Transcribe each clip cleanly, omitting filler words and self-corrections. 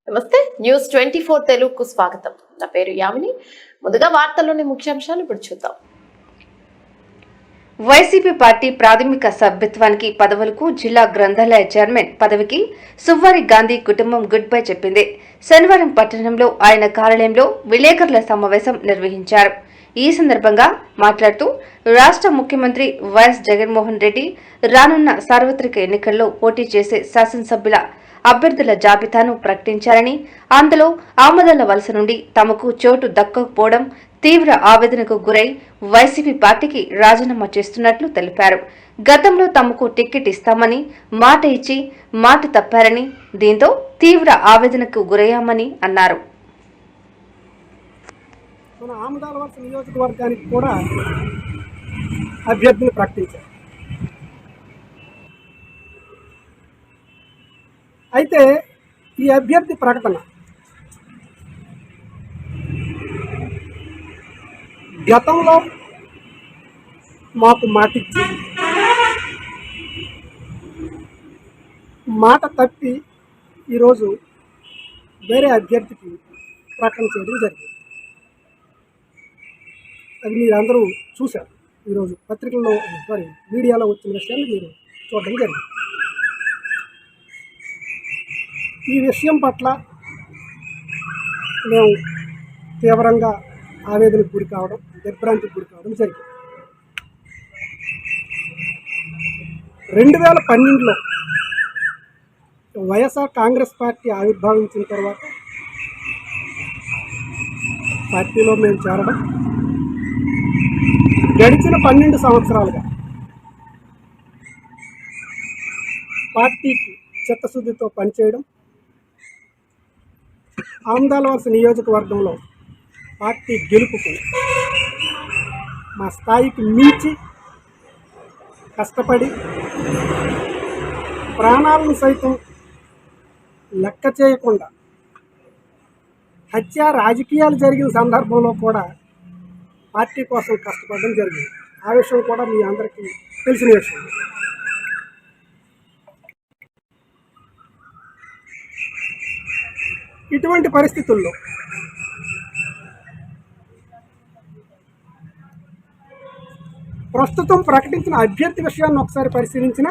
నమస్తే న్యూస్ 24 తెలుగుకు స్వాగతం. నా పేరు యామిని. ముందుగా వార్తల్లోని ముఖ్యాంశాలు ఇప్పుడు చూద్దాం. వైసీపీ పార్టీ ప్రాథమిక సభ్యత్వానికి పదవులకు జిల్లా గ్రంథాలయ చైర్మన్ పదవికి సువ్వారి గాంధీ కుటుంబం గుడ్ బై చెప్పింది. శనివారం పట్టణంలో ఆయన కార్యాలయంలో విలేకరుల సమావేశం నిర్వహించారు. ఈ సందర్భంగా మాట్లాడుతూ రాష్ట్ర ముఖ్యమంత్రి వైఎస్ జగన్మోహన్ రెడ్డి రానున్న సార్వత్రిక ఎన్నికల్లో పోటీ చేసే శాసనసభ్యుల అభ్యర్థుల జాబితాను ప్రకటించారని, అందులో ఆమదాల వలస నుండి తమకు చోటు దక్కకపోవడం తీవ్ర ఆవేదనకు గురై వైసీపీ పార్టీకి రాజీనామా చేస్తున్నట్లు తెలిపారు. గతంలో తమకు టికెట్ ఇస్తామని మాట ఇచ్చి మాట తప్పారని, దీంతో తీవ్ర ఆవేదనకు గురయ్యామని అన్నారు. మన ఆమదాల వలస నియోజకవర్గానికి కూడా అభ్యర్థిని ప్రకటించారు. అయితే ఈ అభ్యర్థి ప్రకటన గతంలో మాకు మాటిచ్చి మాట తప్పి ఈరోజు వేరే అభ్యర్థికి ప్రకటన చేయడం జరిగింది. అది మీరందరూ చూశారు. ఈరోజు పత్రికల్లో మీడియాలో వచ్చిన విషయాన్ని మీరు చూడడం జరిగింది. ఈ విషయం పట్ల మేము తీవ్రంగా ఆవేదనకు గురి కావడం, దిగ్భ్రాంతికి గురి కావడం జరిగింది. 2012లో వైఎస్ఆర్ కాంగ్రెస్ పార్టీ ఆవిర్భావించిన తర్వాత పార్టీలో మేము చేరడం, గడిచిన 12 సంవత్సరాలుగా పార్టీకి చిత్తశుద్ధితో పనిచేయడం, ఆమదాల వలస నియోజకవర్గంలో పార్టీ గెలుపుకు మా స్థాయికి మించి కష్టపడి ప్రాణాలను సైతం లెక్క చేయకుండా హత్య రాజకీయాలు జరిగిన సందర్భంలో కూడా పార్టీ కోసం కష్టపడడం జరిగింది. ఆ విషయం కూడా మీ అందరికీ తెలిసిన విషయం. ఇటువంటి పరిస్థితుల్లో ప్రస్తుతం ప్రకటించిన అభ్యర్థి విషయాన్ని ఒకసారి పరిశీలించిన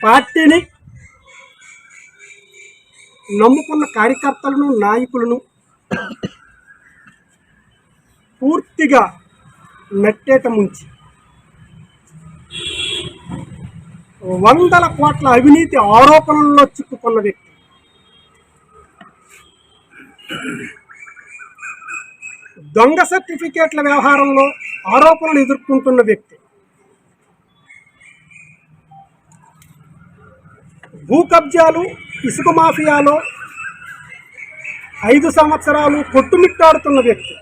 పార్టీని నమ్ముకున్న కార్యకర్తలను, నాయకులను పూర్తిగా నెట్టేట ముంచి వందల కోట్ల అవినీతి ఆరోపణల్లో చిక్కుకున్న వ్యక్తి, దొంగ సర్టిఫికేట్ల వ్యవహారంలో ఆరోపణలు ఎదుర్కొంటున్న వ్యక్తి, భూ కబ్జాలు, ఇసుక మాఫియాలో 5 సంవత్సరాలు కొట్టుమిట్టాడుతున్న వ్యక్తి,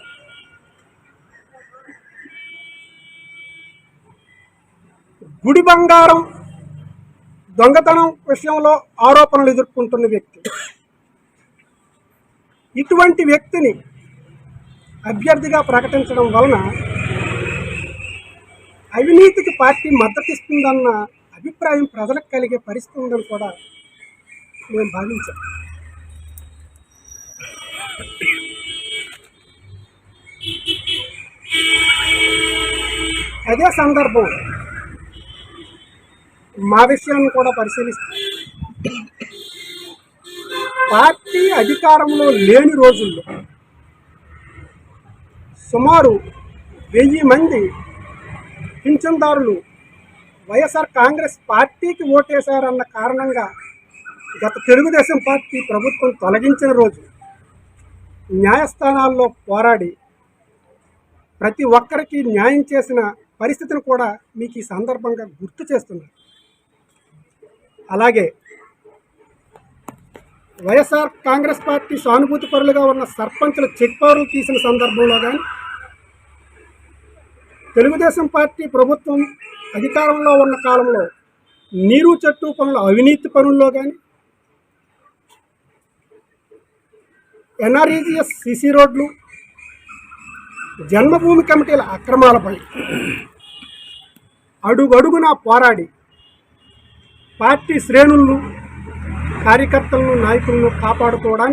గుడి బంగారం దొంగతనం విషయంలో ఆరోపణలు ఎదుర్కొంటున్న వ్యక్తి. ఇటువంటి వ్యక్తిని అభ్యర్థిగా ప్రకటించడం వలన అవినీతికి పార్టీ మద్దతిస్తుందన్న అభిప్రాయం ప్రజలకు కలిగే పరిస్థితి ఉందని కూడా మేము భావించాం. అదే సందర్భం మా విషయాన్ని కూడా పరిశీలిస్తే పార్టీ అధికారంలో లేని రోజుల్లో సుమారు 1000 మంది పింఛన్దారులు వైఎస్ఆర్ కాంగ్రెస్ పార్టీకి ఓటేశారన్న కారణంగా గత తెలుగుదేశం పార్టీ ప్రభుత్వం తొలగించిన రోజు న్యాయస్థానాల్లో పోరాడి ప్రతి ఒక్కరికి న్యాయం చేసిన పరిస్థితిని కూడా మీకు ఈ సందర్భంగా గుర్తు చేస్తున్నారు. అలాగే వైఎస్ఆర్ కాంగ్రెస్ పార్టీ సానుభూతి పరులుగా ఉన్న సర్పంచుల చెక్ పవర్లు తీసిన సందర్భంలో కానీ, తెలుగుదేశం పార్టీ ప్రభుత్వం అధికారంలో ఉన్న కాలంలో నీరు చెట్టు పనుల అవినీతి పనుల్లో కానీ, ఎన్ఆర్ఈజీఎస్ సిసి రోడ్లు, జన్మభూమి కమిటీల అక్రమాలపై అడుగడుగునా పోరాడి పార్టీ శ్రేణులను కార్యకర్తలను నాయకులను కాపాడుకోవడానికి